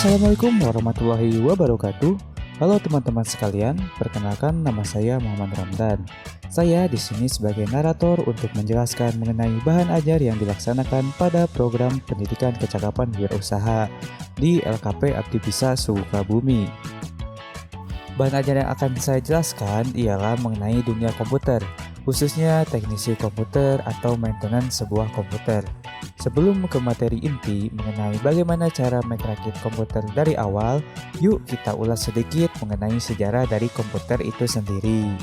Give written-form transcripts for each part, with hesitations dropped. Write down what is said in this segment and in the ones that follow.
Assalamualaikum warahmatullahi wabarakatuh. Halo teman-teman sekalian, perkenalkan nama saya Muhammad Ramdan. Saya di sini sebagai narator untuk menjelaskan mengenai bahan ajar yang dilaksanakan pada program pendidikan kecakapan wirausaha di LKP Aktivisa Sukabumi. Bahan ajar yang akan saya jelaskan ialah mengenai dunia komputer, khususnya teknisi komputer atau maintenance sebuah komputer. Sebelum ke materi inti mengenai bagaimana cara merakit komputer dari awal, yuk kita ulas sedikit mengenai sejarah dari komputer itu sendiri.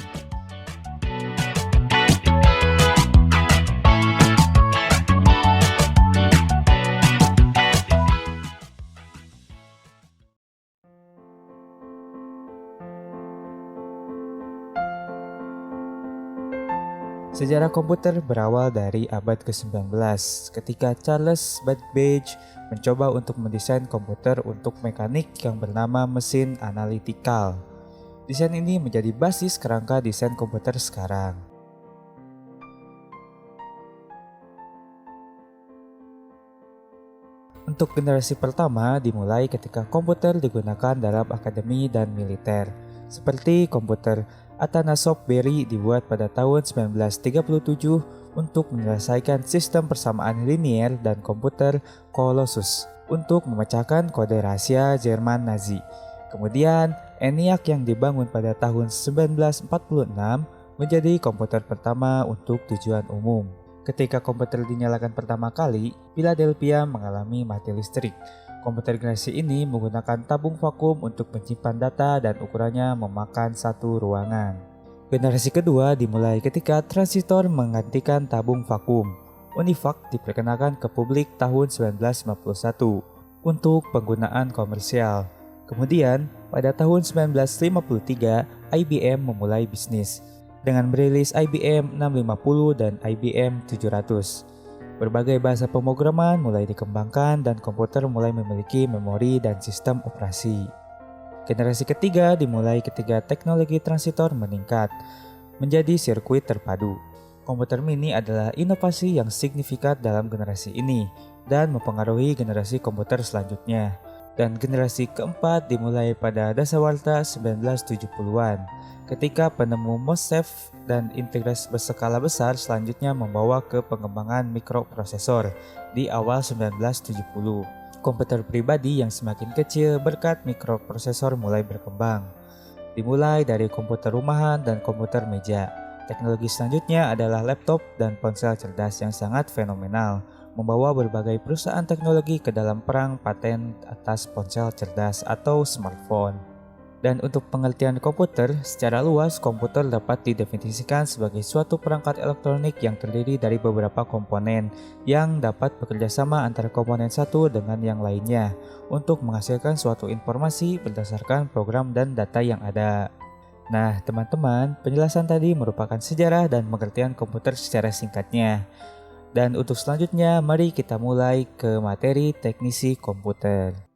Sejarah komputer berawal dari abad ke-19 ketika Charles Babbage mencoba untuk mendesain komputer untuk mekanik yang bernama mesin analytical. Desain ini menjadi basis kerangka desain komputer sekarang. Untuk generasi pertama dimulai ketika komputer digunakan dalam akademi dan militer, seperti komputer Atanasoff Berry dibuat pada tahun 1937 untuk menyelesaikan sistem persamaan linier dan komputer Colossus untuk memecahkan kode rahasia Jerman Nazi. Kemudian, ENIAC yang dibangun pada tahun 1946 menjadi komputer pertama untuk tujuan umum. Ketika komputer dinyalakan pertama kali, Philadelphia mengalami mati listrik. Komputer generasi ini menggunakan tabung vakum untuk menyimpan data dan ukurannya memakan satu ruangan. Generasi kedua dimulai ketika transistor menggantikan tabung vakum. Univac diperkenalkan ke publik tahun 1951 untuk penggunaan komersial. Kemudian, pada tahun 1953, IBM memulai bisnis dengan merilis IBM 650 dan IBM 700. Berbagai bahasa pemrograman mulai dikembangkan dan komputer mulai memiliki memori dan sistem operasi. Generasi ketiga dimulai ketika teknologi transistor meningkat menjadi sirkuit terpadu. Komputer mini adalah inovasi yang signifikan dalam generasi ini dan mempengaruhi generasi komputer selanjutnya. Dan generasi keempat dimulai pada dasawarsa 1970-an ketika penemu MOSFET dan integrasi berskala besar selanjutnya membawa ke pengembangan mikroprosesor di awal 1970. Komputer pribadi yang semakin kecil berkat mikroprosesor mulai berkembang. Dimulai dari komputer rumahan dan komputer meja. Teknologi selanjutnya adalah laptop dan ponsel cerdas yang sangat fenomenal, membawa berbagai perusahaan teknologi ke dalam perang paten atas ponsel cerdas atau smartphone. Dan untuk pengertian komputer, secara luas komputer dapat didefinisikan sebagai suatu perangkat elektronik yang terdiri dari beberapa komponen yang dapat bekerja sama antara komponen satu dengan yang lainnya untuk menghasilkan suatu informasi berdasarkan program dan data yang ada. Nah, teman-teman, penjelasan tadi merupakan sejarah dan pengertian komputer secara singkatnya. Dan untuk selanjutnya, mari kita mulai ke materi teknisi komputer.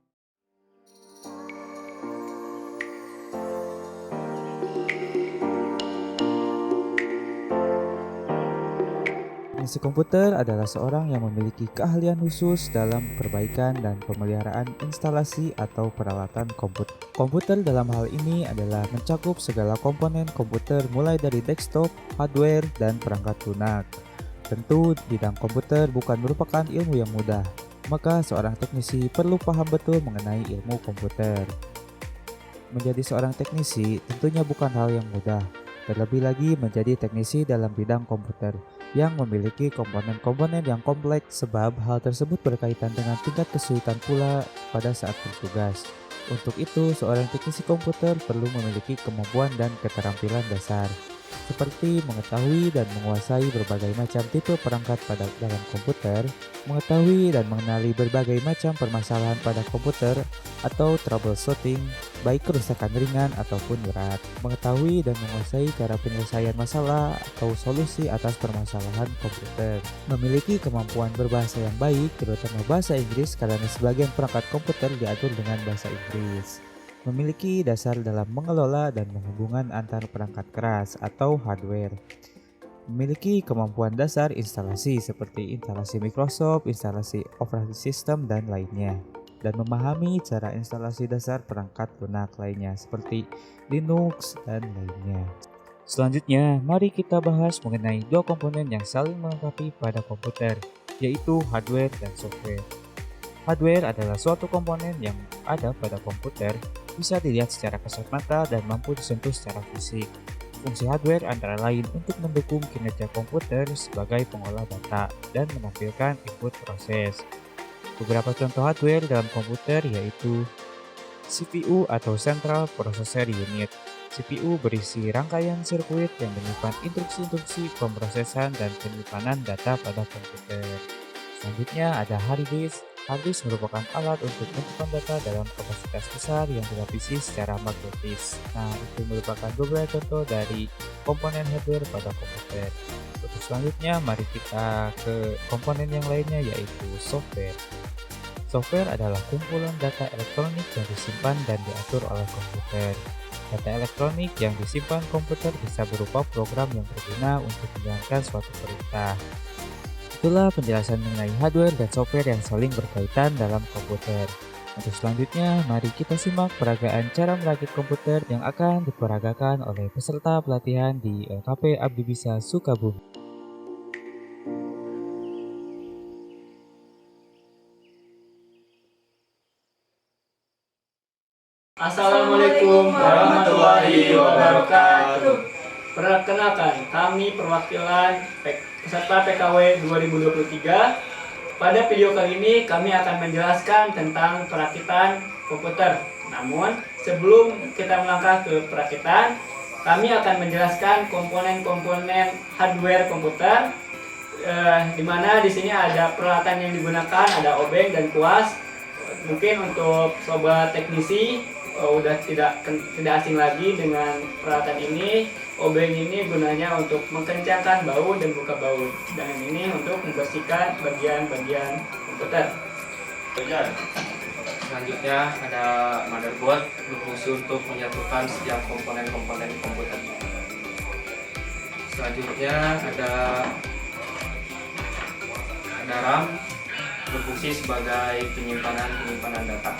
Teknisi komputer adalah seorang yang memiliki keahlian khusus dalam perbaikan dan pemeliharaan instalasi atau peralatan komputer. Komputer dalam hal ini adalah mencakup segala komponen komputer mulai dari desktop, hardware, dan perangkat lunak. Tentu, bidang komputer bukan merupakan ilmu yang mudah, maka seorang teknisi perlu paham betul mengenai ilmu komputer. Menjadi seorang teknisi tentunya bukan hal yang mudah, terlebih lagi menjadi teknisi dalam bidang komputer yang memiliki komponen-komponen yang kompleks sebab hal tersebut berkaitan dengan tingkat kesulitan pula pada saat bertugas. Untuk itu, seorang teknisi komputer perlu memiliki kemampuan dan keterampilan dasar, seperti mengetahui dan menguasai berbagai macam tipe perangkat pada dalam komputer, mengetahui dan mengenali berbagai macam permasalahan pada komputer atau troubleshooting, baik kerusakan ringan ataupun berat, mengetahui dan menguasai cara penyelesaian masalah atau solusi atas permasalahan komputer, memiliki kemampuan berbahasa yang baik, terutama bahasa Inggris karena sebagian perangkat komputer diatur dengan bahasa Inggris, memiliki dasar dalam mengelola dan menghubungkan antar perangkat keras atau hardware, memiliki kemampuan dasar instalasi seperti instalasi Microsoft, instalasi operating system, dan lainnya. dan memahami cara instalasi dasar perangkat lunak lainnya seperti Linux dan lainnya. Selanjutnya, mari kita bahas mengenai dua komponen yang saling melengkapi pada komputer, yaitu hardware dan software. Hardware adalah suatu komponen yang ada pada komputer, bisa dilihat secara kasat mata dan mampu disentuh secara fisik. Fungsi hardware antara lain untuk mendukung kinerja komputer sebagai pengolah data dan menampilkan input proses. Beberapa contoh hardware dalam komputer yaitu CPU atau Central Processor Unit. CPU berisi rangkaian sirkuit yang menyimpan instruksi-instruksi pemrosesan dan penyimpanan data pada komputer. Selanjutnya ada hard disk. Hard disk merupakan alat untuk menyimpan data dalam kapasitas besar yang dilapisi secara magnetis. Nah, itu merupakan beberapa contoh dari komponen hardware pada komputer. Untuk selanjutnya, mari kita ke komponen yang lainnya yaitu software. Software adalah kumpulan data elektronik yang disimpan dan diatur oleh komputer. Data elektronik yang disimpan komputer bisa berupa program yang berguna untuk menjalankan suatu perintah. Itulah penjelasan mengenai hardware dan software yang saling berkaitan dalam komputer. Untuk selanjutnya, mari kita simak peragaan cara merakit komputer yang akan diperagakan oleh peserta pelatihan di LKP Abdi Bisa Sukabumi. Assalamualaikum warahmatullahi wabarakatuh. Perkenalkan, kami perwakilan peserta PKW 2023. Pada video kali ini kami akan menjelaskan tentang perakitan komputer. Namun, sebelum kita melangkah ke perakitan, kami akan menjelaskan komponen-komponen hardware komputer. Di mana di sini ada peralatan yang digunakan, ada obeng dan kuas. Mungkin untuk sobat teknisi udah tidak asing lagi dengan peralatan ini. Obeng ini gunanya untuk mengencangkan baut dan buka baut, dan ini untuk membersihkan bagian-bagian komputer. Selanjutnya ada motherboard berfungsi untuk menyatukan setiap komponen-komponen komputer. Selanjutnya ada RAM berfungsi sebagai penyimpanan data.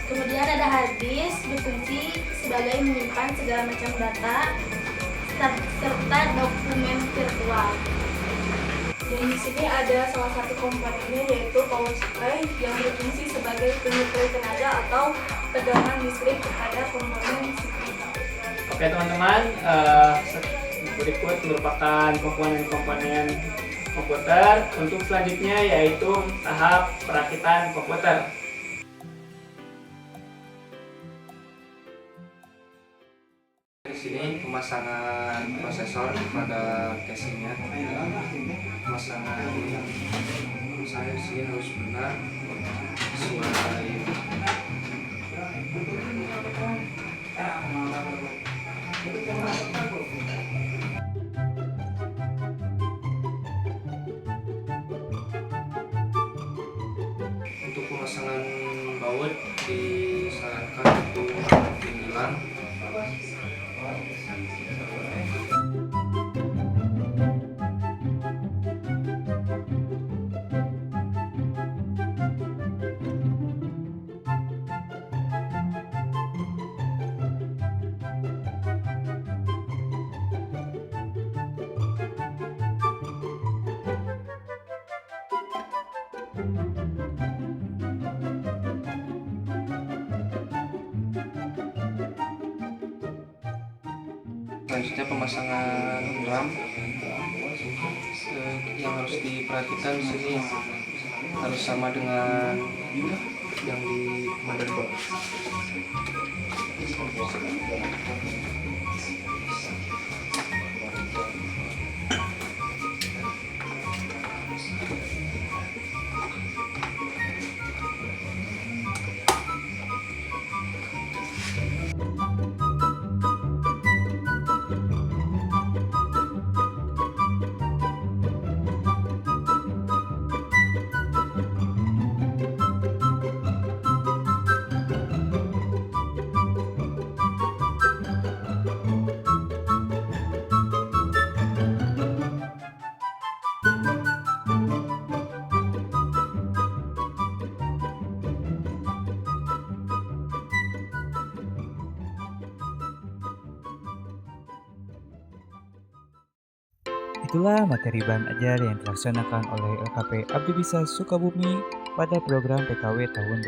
Kemudian ada hard disk berfungsi sebagai menyimpan segala macam data serta dokumen virtual. Dan di sini ada salah satu komponennya yaitu power supply yang berfungsi sebagai penyuplai tenaga atau tegangan listrik kepada komponen CPU. Oke teman-teman, berikut merupakan komponen-komponen komputer. Untuk selanjutnya yaitu tahap perakitan komputer. Di sini pemasangan prosesor pada casingnya. Pemasangan saya di sini harus benar sesuai untuk pemasangan baut disarankan untuk pinggiran. Selanjutnya pemasangan RAM. Yang harus diperhatikan di sini harus sama dengan yang di motherboard. Itulah materi bahan ajar yang dilaksanakan oleh LKP Abdi Bisa Sukabumi pada program PKW tahun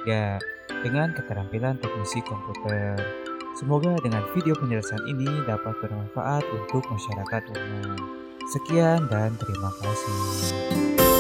2023 dengan keterampilan teknisi komputer. Semoga dengan video penjelasan ini dapat bermanfaat untuk masyarakat umum. Sekian dan terima kasih.